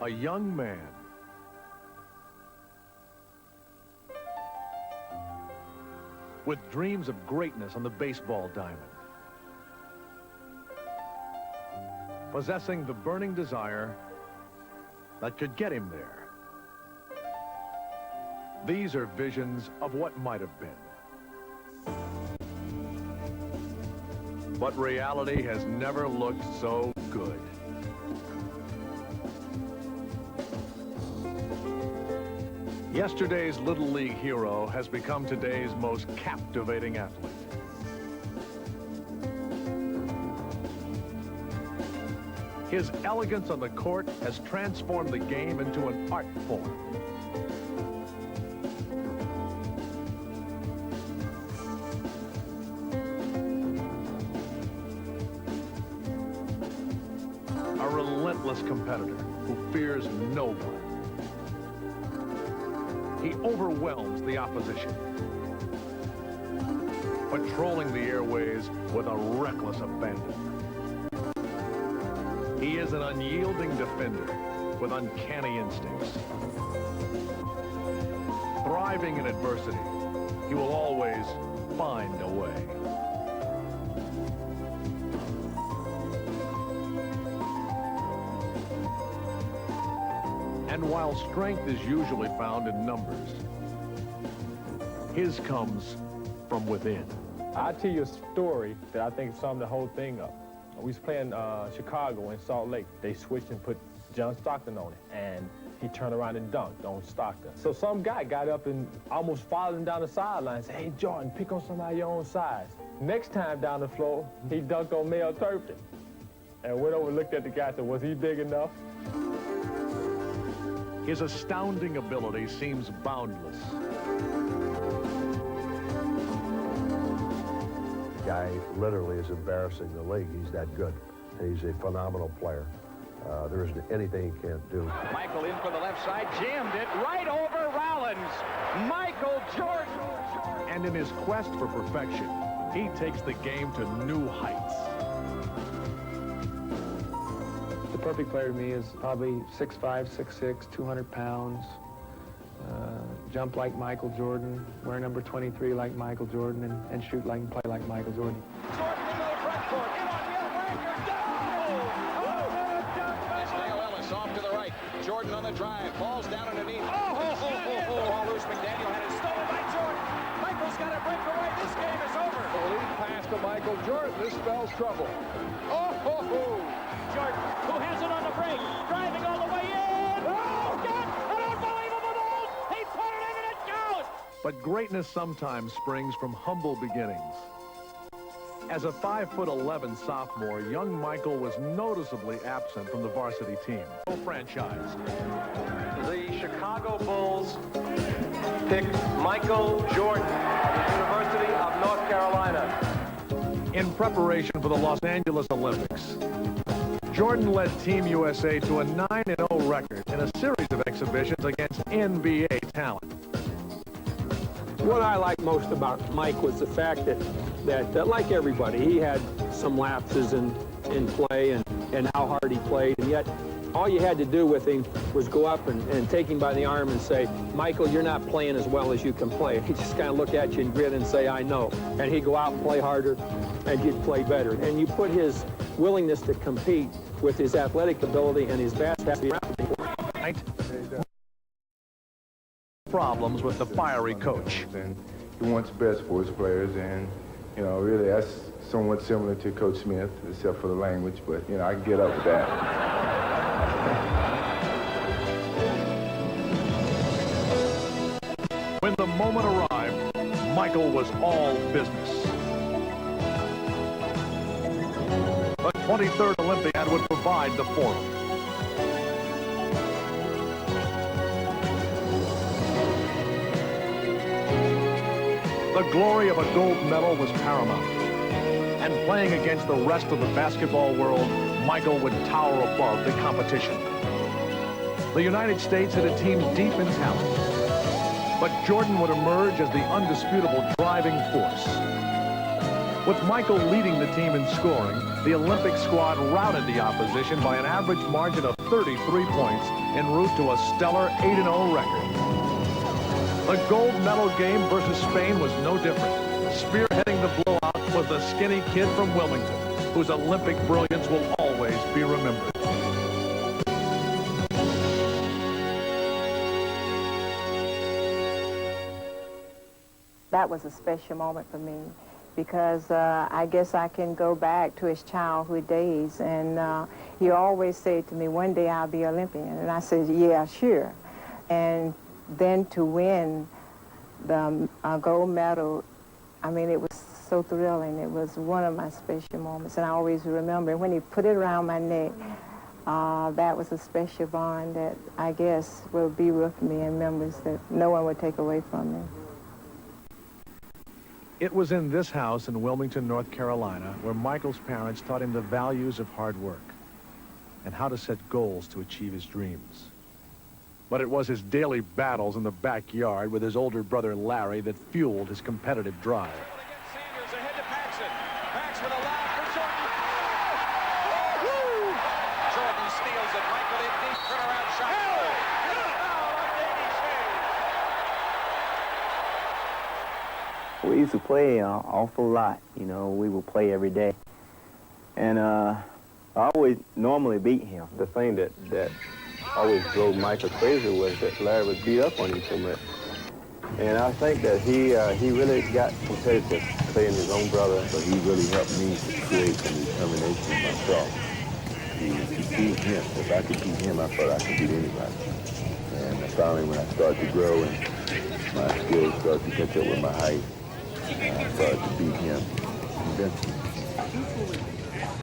a young man with dreams of greatness on the baseball diamond, possessing the burning desire that could get him there. These are visions of what might have been. But reality has never looked so good. Yesterday's Little League hero has become today's most captivating athlete. His elegance on the court has transformed the game into an art form. A relentless competitor who fears no one. He overwhelms the opposition, patrolling the airways with a reckless abandon. He is an unyielding defender with uncanny instincts. Thriving in adversity, he will always find a way. And while strength is usually found in numbers, his comes from within. I'll tell you a story that I think summed the whole thing up. We was playing Chicago in Salt Lake. They switched and put John Stockton on it, and he turned around and dunked on Stockton. So some guy got up and almost followed him down the sideline and said, "Hey, Jordan, pick on somebody your own size." Next time down the floor, he dunked on Mel Turpin. And went over and looked at the guy and said, "Was he big enough?" His astounding ability seems boundless. The guy literally is embarrassing the league. He's that good. He's a phenomenal player. There isn't anything he can't do. Michael in from the left side, jammed it right over Rollins. Michael Jordan. And in his quest for perfection, he takes the game to new heights. The perfect player to me is probably 6'5", 6'6", 200 pounds, jump like Michael Jordan, wear number 23 like Michael Jordan, and shoot like and play like Michael Jordan. Jordan into the front court, in on Neil Ranger, off to the right. Jordan on the drive, falls down underneath. Ball loose. McDaniel had it stolen by Jordan. Michael's got a breakaway. This game is over. The lead pass to Michael Jordan. This spells trouble. Jordan, who has it on the break, driving all the way in. Oh, God! An unbelievable move! He put it in and it goes! But greatness sometimes springs from humble beginnings. As a 5'11" sophomore, young Michael was noticeably absent from the varsity team. Franchise. The Chicago Bulls picked Michael Jordan of the University of North Carolina. In preparation for the Los Angeles Olympics, Jordan led Team USA to a 9-0 record in a series of exhibitions against NBA talent. What I liked most about Mike was the fact that like everybody, he had some lapses in play and how hard he played, and yet all you had to do with him was go up and take him by the arm and say, "Michael, you're not playing as well as you can play." He'd just kind of look at you and grin and say, "I know." And he'd go out and play harder, and he'd play better. And you put his willingness to compete with his athletic ability and his vast problems with the fiery coach. And he wants best for his players, and you know, really that's somewhat similar to Coach Smith, except for the language, but you know, I can get up with that. When the moment arrived, Michael was all business. The 23rd Olympiad would provide the forum. The glory of a gold medal was paramount. And playing against the rest of the basketball world, Michael would tower above the competition. The United States had a team deep in talent, but Jordan would emerge as the undisputable driving force. With Michael leading the team in scoring, the Olympic squad routed the opposition by an average margin of 33 points en route to a stellar 8-0 record. The gold medal game versus Spain was no different. Spearheading the blowout was the skinny kid from Wilmington, whose Olympic brilliance will always be remembered. That was a special moment for me because I guess I can go back to his childhood days, and he always said to me, one day I'll be Olympian, and I said, yeah, sure. And then to win the gold medal, I mean, it was so thrilling. It was one of my special moments, and I always remember when he put it around my neck. That was a special bond that I guess will be with me and memories that no one would take away from me. It was in this house in Wilmington, North Carolina, where Michael's parents taught him the values of hard work and how to set goals to achieve his dreams. But it was his daily battles in the backyard with his older brother Larry that fueled his competitive drive. Sanders ahead to Paxson. Pax with a lob for Jordan. Jordan steals it. Michael in deep. Turnaround shot. We used to play an awful lot. You know, we would play every day. And I always normally beat him. The thing that always drove Michael crazy was that Larry would beat up on him so much. And I think that he really got competitive playing his own brother. So he really helped me to create some determination in myself. To beat him. If I could beat him, I thought I could beat anybody. And finally, when I started to grow and my skills started to catch up with my height, I started to beat him eventually.